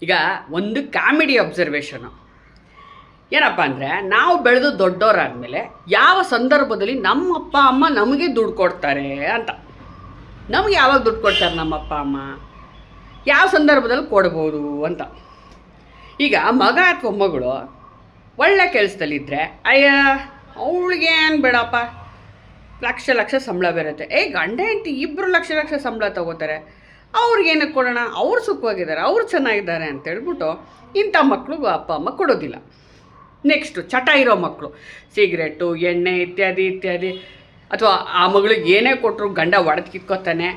ಈಗ ಒಂದು comedy observation ಏನಪ್ಪ ಅಂದರೆ, ನಾವು ಬೆಳೆದು ದೊಡ್ಡವರಾದಮೇಲೆ ಯಾವ ಸಂದರ್ಭದಲ್ಲಿ ನಮ್ಮ ಅಪ್ಪ ಅಮ್ಮ ನಮಗೆ ದುಡ್ಡು ಕೊಡ್ತಾರೆ ಅಂತ. ನಮಗೆ ಯಾವಾಗ ದುಡ್ಡು ಕೊಡ್ತಾರೆ ನಮ್ಮ ಅಪ್ಪ ಅಮ್ಮ, ಯಾವ ಸಂದರ್ಭದಲ್ಲಿ ಕೊಡ್ಬೋದು ಅಂತ. ಈಗ ಮಗ ಅಥವಾ ಮಗಳು ಒಳ್ಳೆ ಕೆಲಸದಲ್ಲಿದ್ದರೆ, ಅಯ್ಯ ಅವಳಿಗೇನು ಬೇಡಪ್ಪ, ಲಕ್ಷ ಸಂಬಳ ಬರುತ್ತೆ. ಗಂಡ ಹೆಂಡತಿ ಇಬ್ಬರು ಲಕ್ಷ ಸಂಬಳ ತೊಗೋತಾರೆ, ಅವ್ರಿಗೇನಕ್ಕೆ ಕೊಡೋಣ, ಅವ್ರು ಸುಖವಾಗಿದ್ದಾರೆ, ಅವ್ರು ಚೆನ್ನಾಗಿದ್ದಾರೆ ಅಂತೇಳ್ಬಿಟ್ಟು ಇಂಥ ಮಕ್ಳಿಗೂ ಅಪ್ಪ ಅಮ್ಮ ಕೊಡೋದಿಲ್ಲ. ನೆಕ್ಸ್ಟು ಚಟ ಇರೋ ಮಕ್ಕಳು, ಸಿಗರೇಟು, ಎಣ್ಣೆ ಇತ್ಯಾದಿ, ಅಥವಾ ಆ ಮಗಳಿಗೆ ಏನೇ ಕೊಟ್ಟರು ಗಂಡ ಒಡೆದು ಕಿತ್ಕೋತಾನೆ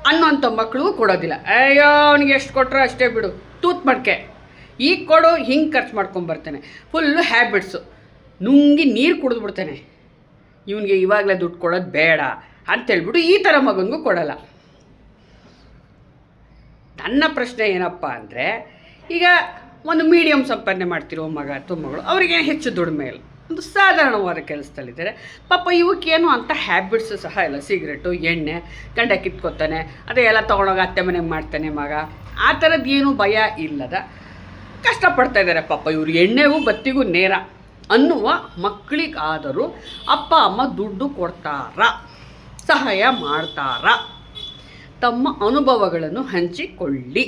ಅನ್ನೋಂಥ ಮಕ್ಕಳಿಗೂ ಕೊಡೋದಿಲ್ಲ. ಅಯ್ಯೋ ಅವನಿಗೆ ಎಷ್ಟು ಕೊಟ್ಟರು ಅಷ್ಟೇ ಬಿಡು, ತೂತ್ ಮಡಿಕೆ, ಈಗ ಕೊಡು, ಹಿಂಗೆ ಖರ್ಚು ಮಾಡ್ಕೊಂಬರ್ತಾನೆ, ಫುಲ್ಲು ಹ್ಯಾಬಿಟ್ಸು, ನುಂಗಿ ನೀರು ಕುಡಿದ್ಬಿಡ್ತಾನೆ, ಇವನಿಗೆ ಇವಾಗಲೇ ದುಡ್ಡು ಕೊಡೋದು ಬೇಡ ಅಂತೇಳ್ಬಿಟ್ಟು ಈ ಥರ ಮಗನಿಗೂ ಕೊಡೋಲ್ಲ. ನನ್ನ ಪ್ರಶ್ನೆ ಏನಪ್ಪ ಅಂದರೆ, ಈಗ ಒಂದು ಮೀಡಿಯಮ್ ಸಂಪಾದನೆ ಮಾಡ್ತಿರೋ ಮಗ ಅಥವಾ ಮಗಳು, ಅವರಿಗೆ ಹೆಚ್ಚು ದುಡಿಮೆ ಇಲ್ಲ, ಒಂದು ಸಾಧಾರಣವಾದ ಕೆಲಸದಲ್ಲಿದ್ದಾರೆ, ಪಾಪ ಇವಕ್ಕೇನು ಅಂಥ ಹ್ಯಾಬಿಟ್ಸು ಸಹ ಇಲ್ಲ. ಸಿಗರೇಟು, ಎಣ್ಣೆ, ಗಂಡ ಕಿತ್ಕೊತಾನೆ, ಅದೇ ಎಲ್ಲ ತೊಗೊಂಡೋಗಿ ಅತ್ತೆ ಮನೆಗೆ ಮಾಡ್ತಾನೆ ಮಗ, ಆ ಥರದ್ದೇನು ಭಯ ಇಲ್ಲದ ಕಷ್ಟಪಡ್ತಾ ಇದ್ದಾರೆ ಪಾಪ ಇವರು. ಎಣ್ಣೆಗೂ ಬತ್ತಿಗೂ ನೇರ ಅನ್ನುವ ಮಕ್ಕಳಿಗಾದರೂ ಅಪ್ಪ ಅಮ್ಮ ದುಡ್ಡು ಕೊಡ್ತಾರಾ, ಸಹಾಯ ಮಾಡ್ತಾರಾ? ತಮ್ಮ ಅನುಭವಗಳನ್ನು ಹಂಚಿಕೊಳ್ಳಿ.